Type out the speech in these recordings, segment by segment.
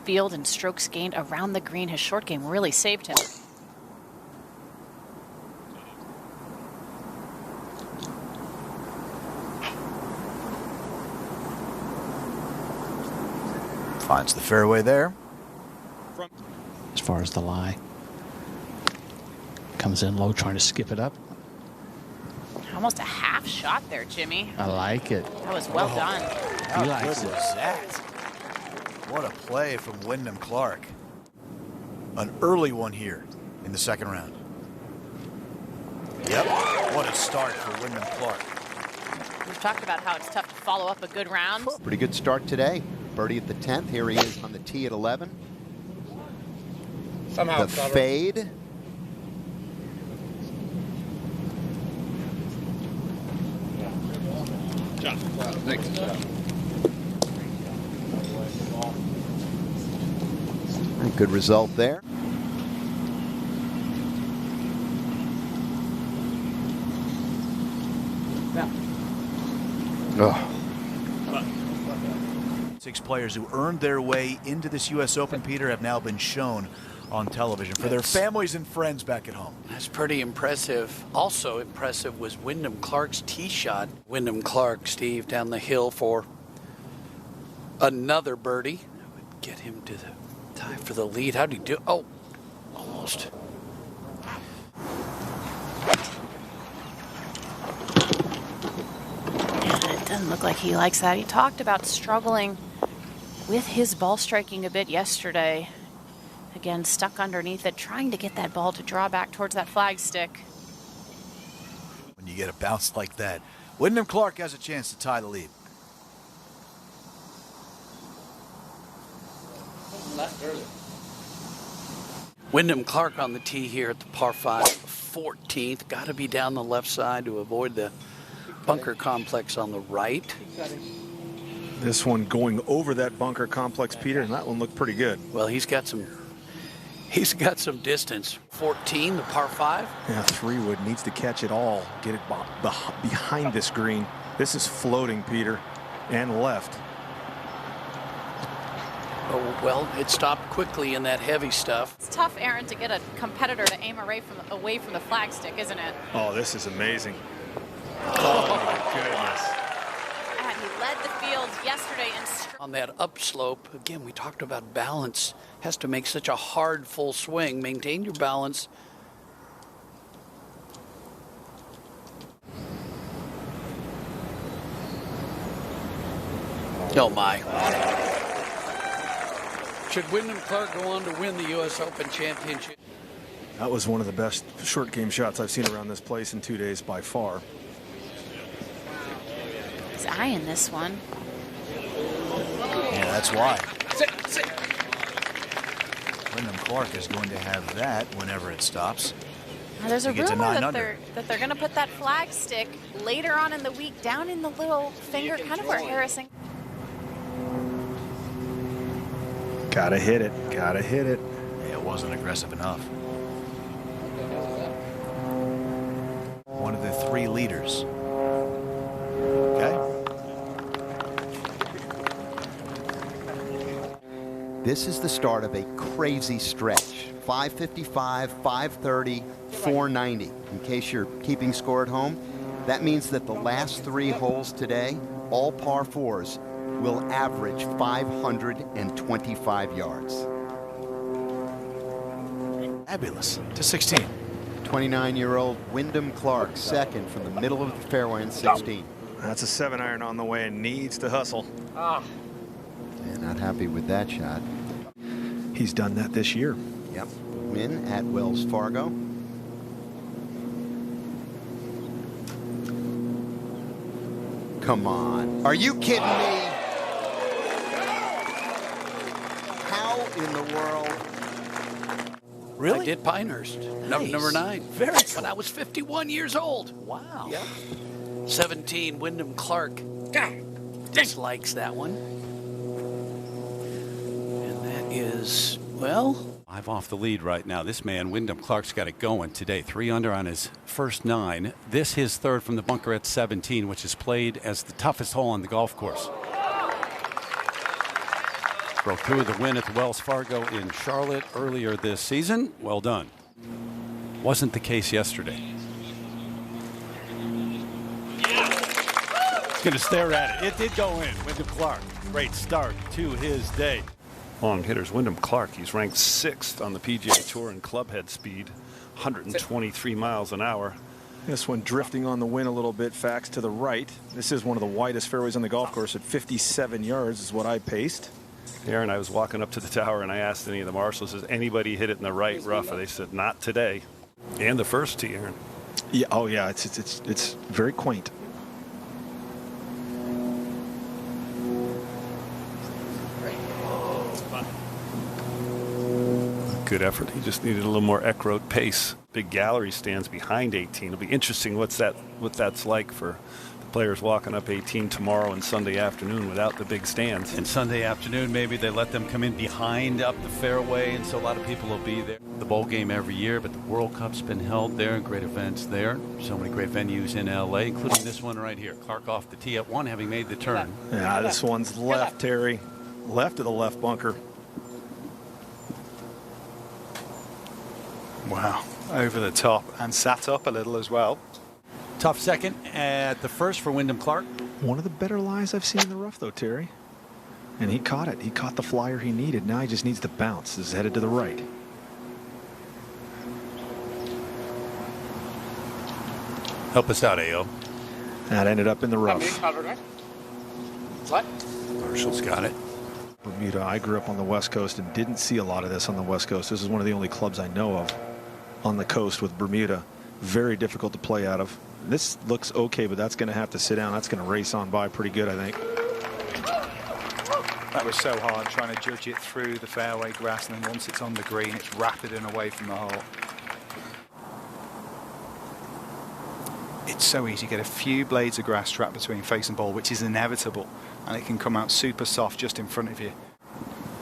field and strokes gained around the green. His short game really saved him. Finds the fairway there. As far as the lie. Comes in low, trying to skip it up. Almost a half shot there, Jimmy. I like it. That was well done. How good was that? What a play from Wyndham Clark. An early one here in the second round. Yep, what a start for Wyndham Clark. We've talked about how it's tough to follow up a good round. Pretty good start today. Birdie at the 10th. Here he is on the tee at 11. Somehow the fade. Good result there. Oh. 6 players who earned their way into this U.S. Open, Peter, have now been shown on television for their families and friends back at home. That's pretty impressive. Also impressive was Wyndham Clark's tee shot. Wyndham Clark, Steve, down the hill for another birdie. That would get him to the tie for the lead. How'd he do? Oh, almost. Yeah, it doesn't look like he likes that. He talked about struggling with his ball striking a bit yesterday. Again, stuck underneath it, trying to get that ball to draw back towards that flag stick. When you get a bounce like that, Wyndham Clark has a chance to tie the lead. Wyndham Clark on the tee here at the par 5, 14th. Got to be down the left side to avoid the bunker complex on the right. This one going over that bunker complex, Peter, and that one looked pretty good. Well, he's got some distance. 14, the par 5. Yeah, 3-wood needs to catch it all, get it behind this green. This is floating, Peter, and left. Oh, well, it stopped quickly in that heavy stuff. It's tough, Aaron, to get a competitor to aim away from the flag stick, isn't it? Oh, this is amazing. Oh, my goodness. And he led the field yesterday in on that upslope. Again, we talked about balance. Has to make such a hard full swing. Maintain your balance. Oh my. Should Wyndham Clark go on to win the U.S. Open Championship? That was one of the best short game shots I've seen around this place in 2 days by far. He's eyeing this one. Yeah, that's why. Wyndham Clark is going to have that whenever it stops. Now, there's a rumor that they're going to put that flag stick later on in the week down in the little finger, kind of where Harrison. Gotta hit it. Gotta hit it. Yeah, it wasn't aggressive enough. One of the 3 leaders. Okay. This is the start of a crazy stretch. 555, 530, 490. In case you're keeping score at home, that means that the last 3 holes today, all par 4s, will average 525 yards. Fabulous. To 16. 29-year-old Wyndham Clark, second from the middle of the fairway in 16. That's a 7-iron on the way and needs to hustle. Yeah, not happy with that shot. He's done that this year. Yep. Win at Wells Fargo. Come on. Are you kidding me? How in the world? Really? I did Pinehurst. Nice. Number 9. Very cool. When I was 51 years old. Wow. Yep. 17, Wyndham Clark. Dislikes that one. And that is, well... 5 off the lead right now. This man, Wyndham Clark's got it going today. 3 under on his first 9. This his third from the bunker at 17, which is played as the toughest hole on the golf course. Broke through with a win at the Wells Fargo in Charlotte earlier this season. Well done. Wasn't the case yesterday. Going to stare at it. It did go in. Wyndham Clark, great start to his day. Long hitters Wyndham Clark. He's ranked 6th on the PGA Tour in clubhead speed, 123 miles an hour. This one drifting on the wind a little bit, Fax to the right. This is one of the widest fairways on the golf course at 57 yards is what I paced. Aaron, I was walking up to the tower and I asked any of the marshals, has anybody hit it in the right rough? And they said, not today. And the first tee, Aaron. Yeah, oh yeah, it's very quaint. Good effort. He just needed a little more Eckroat pace. Big gallery stands behind 18. It'll be interesting what that's like for the players walking up 18 tomorrow and Sunday afternoon without the big stands. And Sunday afternoon, maybe they let them come in behind up the fairway, and so a lot of people will be there. The bowl game every year, but the World Cup's been held there, great events there. So many great venues in LA, including this one right here. Clark off the tee at 1, having made the turn. Yeah, this one's left, Terry. Left of the left bunker. Wow, over the top and sat up a little as well. Tough second at the first for Wyndham Clark. One of the better lies I've seen in the rough, though, Terry. And he caught it. He caught the flyer he needed. Now he just needs to bounce. This is headed to the right. Help us out, AO. That ended up in the rough. Marshall's got it. Bermuda. I grew up on the West Coast and didn't see a lot of this on the West Coast. This is one of the only clubs I know of on the coast with Bermuda. Very difficult to play out of. This looks okay, but that's going to have to sit down. That's going to race on by pretty good, I think. That was so hard trying to judge it through the fairway grass, and then once it's on the green, it's rapid and away from the hole. It's so easy. You get a few blades of grass trapped between face and ball, which is inevitable, and it can come out super soft just in front of you.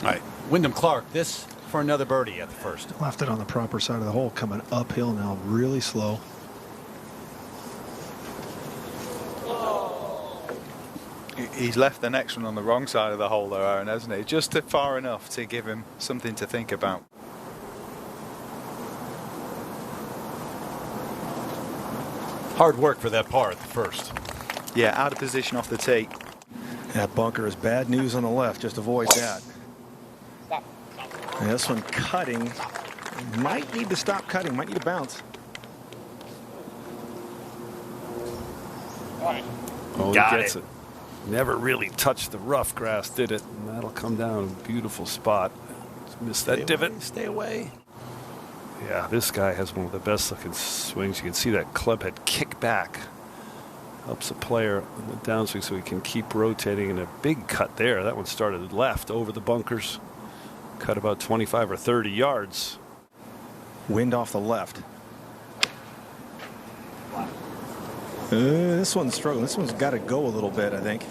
All right, Wyndham Clark, this for another birdie at the first. Left it on the proper side of the hole, coming uphill now, really slow. He's left the next one on the wrong side of the hole though, Aaron, hasn't he? Just far enough to give him something to think about. Hard work for that par at the first. Yeah, out of position off the tee. That bunker is bad news on the left. Just avoid that. And this one cutting. Might need to stop cutting. Might need to bounce. Oh, Got he gets it. Never really touched the rough grass, did it? And that'll come down. Beautiful spot. Missed that divot. Stay away. Yeah, this guy has one of the best looking swings. You can see that club head kick back. Helps the player in the downswing so he can keep rotating. And a big cut there. That one started left over the bunkers. Cut about 25 or 30 yards. Wind off the left. This one's struggling. This one's got to go a little bit, I think.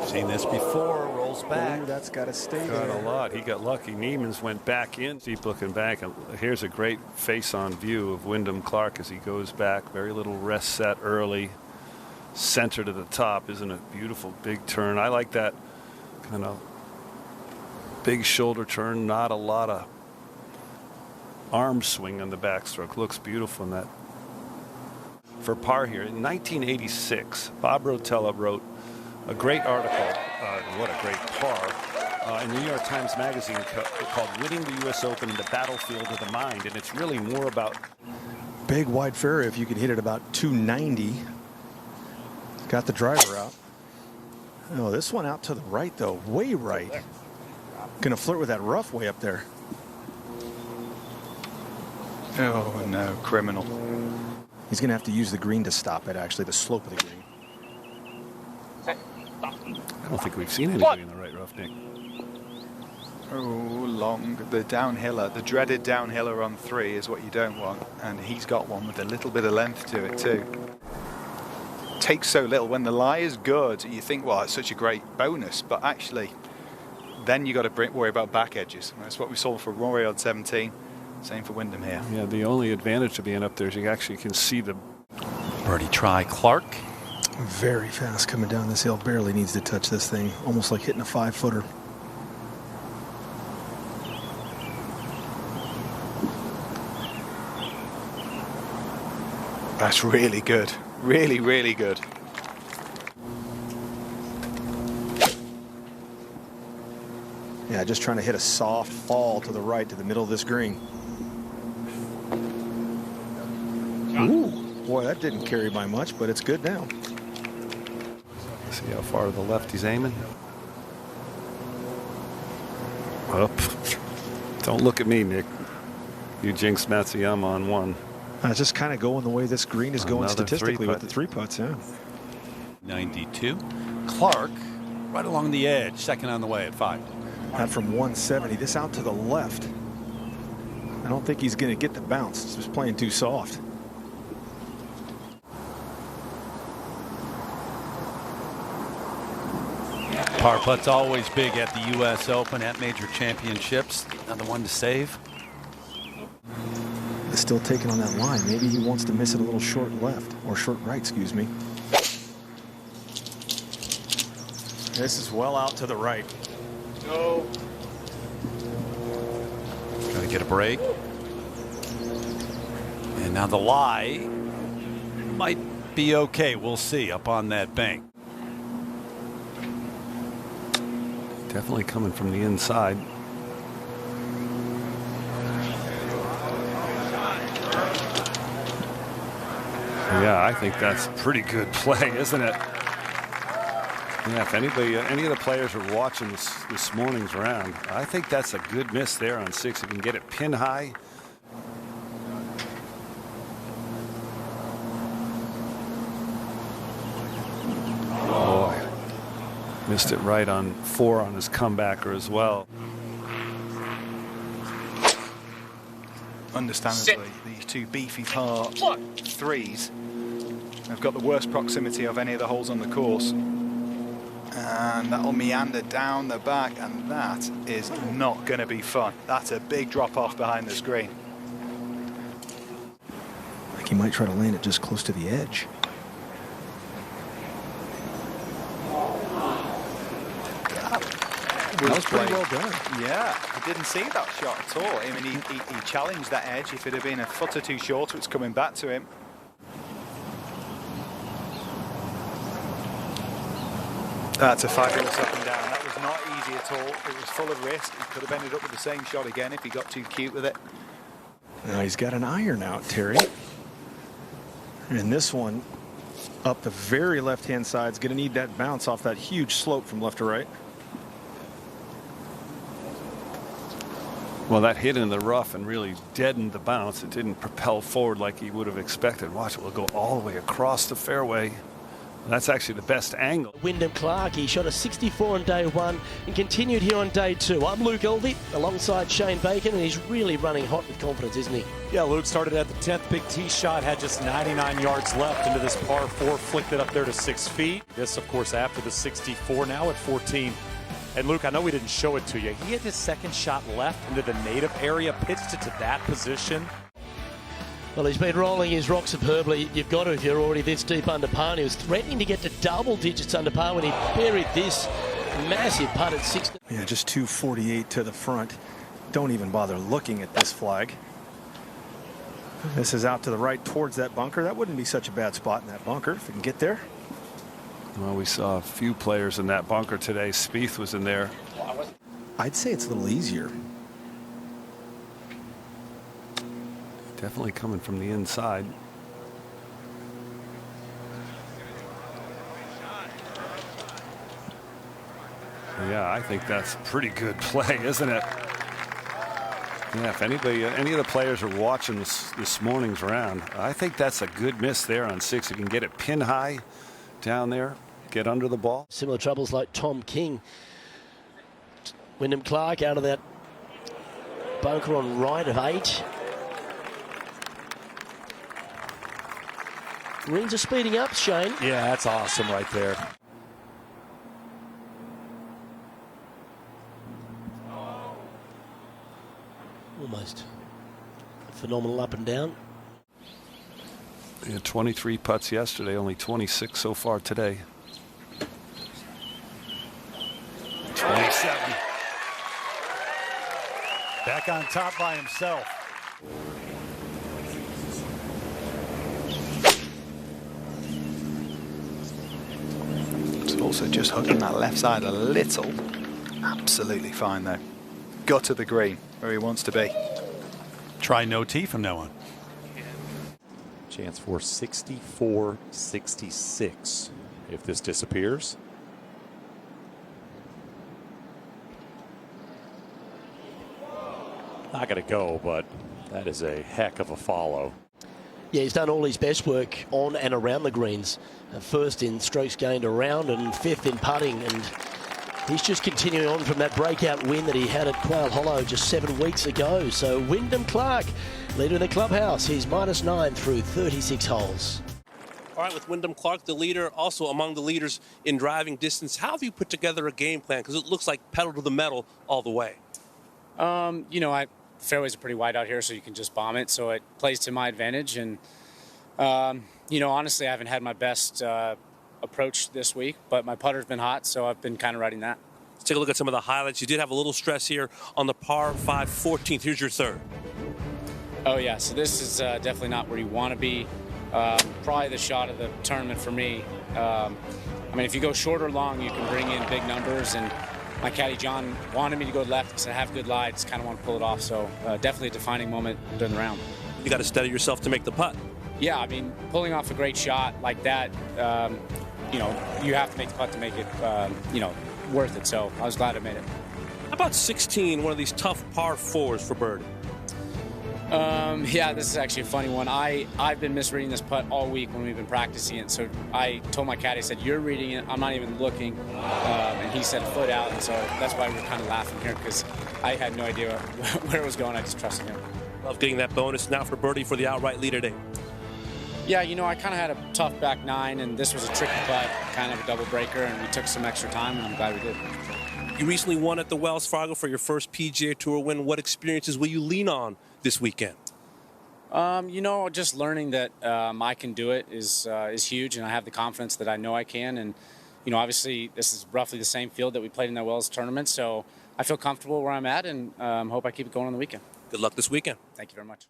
Seen this before. Rolls back. Ooh, that's got to stay Got there. a lot. He got lucky. Neiman's went back in. Deep looking back. And here's a great face-on view of Wyndham Clark as he goes back. Very little rest set early. Center to the top. Isn't it beautiful? Big turn. I like that kind of big shoulder turn. Not a lot of arm swing on the backstroke. Looks beautiful in that. For par here, in 1986, Bob Rotella wrote a great article, what a great par, in the New York Times Magazine called Winning the U.S. Open in the Battlefield of the Mind. And it's really more about... Big wide fairway if you could hit it about 290. Got the driver out. Oh, this one out to the right, though. Way right. Going to flirt with that rough way up there. Oh, no, criminal. He's going to have to use the green to stop it, actually, the slope of the green. I don't think we've seen anybody in the right rough, Nick. Oh, long. The downhiller, the dreaded downhiller on 3 is what you don't want. And he's got one with a little bit of length to it, too. Takes so little. When the lie is good, you think, well, it's such a great bonus. But actually, then you got to worry about back edges. That's what we saw for Rory on 17. Same for Wyndham here. Yeah, the only advantage of being up there is you actually can see the... Birdie try, Clark. Very fast coming down this hill. Barely needs to touch this thing. Almost like hitting a 5-footer. That's really good. Really, really good. Yeah, just trying to hit a soft fall to the right to the middle of this green. Ooh, boy, that didn't carry by much, but it's good now. See how far to the left he's aiming. Up. Don't look at me, Nick. You jinxed Matsuyama on one. Just kind of going the way this green is going Another statistically with three-putt. the three putts, yeah. 92. Clark right along the edge, second on the way at 5. Not from 170. This out to the left. I don't think he's going to get the bounce. It's just playing too soft. Par putt's always big at the U.S. Open, at major championships. Another one to save. He's still taking on that line. Maybe he wants to miss it a little short left, or short right, excuse me. This is well out to the right. No. Trying to get a break. And now the lie might be okay. We'll see up on that bank. Definitely coming from the inside. Yeah, I think that's pretty good play, isn't it? Yeah, if anybody, any of the players are watching this morning's round, I think that's a good miss there on 6. If you can get it pin high. Boy, missed it right on 4 on his comebacker as well. Understandably, these two beefy par 3s have got the worst proximity of any of the holes on the course. And that'll meander down the back, and that is not going to be fun. That's a big drop off behind the screen. I think he might try to land it just close to the edge. That was pretty well done. Yeah, I didn't see that shot at all. I mean, he challenged that edge. If it had been a foot or two short, it's coming back to him. That's a fabulous up and down. That was not easy at all. It was full of risk. He could have ended up with the same shot again if he got too cute with it. Now he's got an iron out, Terry. And this one up the very left-hand side is going to need that bounce off that huge slope from left to right. Well, that hit in the rough and really deadened the bounce. It didn't propel forward like he would have expected. Watch it, will go all the way across the fairway. That's actually the best angle. Wyndham Clark, he shot a 64 on day 1 and continued here on day 2. I'm Luke Elvey alongside Shane Bacon, and he's really running hot with confidence, isn't he? Yeah, Luke started at the 10th big tee shot, had just 99 yards left into this par 4, flicked it up there to 6 feet. This, of course, after the 64, now at 14. And Luke, I know we didn't show it to you. He had his second shot left into the native area, pitched it to that position. Well, he's been rolling his rock superbly. You've got to if you're already this deep under par. And he was threatening to get to double digits under par when he buried this massive putt at 60. Yeah, just 248 to the front. Don't even bother looking at this flag. This is out to the right towards that bunker. That wouldn't be such a bad spot in that bunker if we can get there. Well, we saw a few players in that bunker today. Spieth was in there. I'd say it's a little easier. Definitely coming from the inside. Yeah, I think that's a pretty good play, isn't it? Yeah, if anybody, any of the players are watching this morning's round, I think that's a good miss there on 6. You can get it pin high down there, get under the ball. Similar troubles like Tom King. Wyndham Clark out of that bunker on right of 8. Greens are speeding up, Shane. Yeah, that's awesome right there. Almost phenomenal up and down. He had 23 putts yesterday, only 26 so far today. 27. Back on top by himself. Also just hooking that left side a little. Absolutely fine though. Got to the green where he wants to be. Try no tee from now on. Chance for 64-66 if this disappears. Not going to go, but that is a heck of a follow. Yeah, he's done all his best work on and around the greens. First in strokes gained around and fifth in putting. And he's just continuing on from that breakout win that he had at Quail Hollow just 7 weeks ago. So Wyndham Clark, leader in the clubhouse. He's -9 through 36 holes. All right, with Wyndham Clark, the leader, also among the leaders in driving distance, how have you put together a game plan? Because it looks like pedal to the metal all the way. You know, fairways are pretty wide out here, so you can just bomb it. So it plays to my advantage. And, you know, honestly, I haven't had my best approach this week, but my putter's been hot, so I've been kind of riding that. Let's take a look at some of the highlights. You did have a little stress here on the par 5 14th. Here's your third. Oh, yeah, so this is definitely not where you want to be. Probably the shot of the tournament for me. I mean, if you go short or long, you can bring in big numbers, and my caddy John wanted me to go left because I have good lies, kind of want to pull it off. So definitely a defining moment during the round. You got to steady yourself to make the putt. Yeah, I mean, pulling off a great shot like that, you know, you have to make the putt to make it, you know, worth it. So I was glad I made it. How about 16, one of these tough par 4s for birdie? Yeah, this is actually a funny one. I've been misreading this putt all week when we've been practicing it. So I told my caddy, I said, "You're reading it. I'm not even looking." And he said a foot out, and so that's why we're kind of laughing here because I had no idea where it was going. I just trusted him. Love getting that bonus now for birdie for the outright lead today. Yeah, you know, I kind of had a tough back 9, and this was a tricky putt, kind of a double breaker, and we took some extra time, and I'm glad we did. You recently won at the Wells Fargo for your first PGA Tour win. What experiences will you lean on this weekend? You know, just learning that I can do it is huge, and I have the confidence that I know I can. And, you know, obviously this is roughly the same field that we played in that Wells tournament, so I feel comfortable where I'm at and hope I keep it going on the weekend. Good luck this weekend. Thank you very much.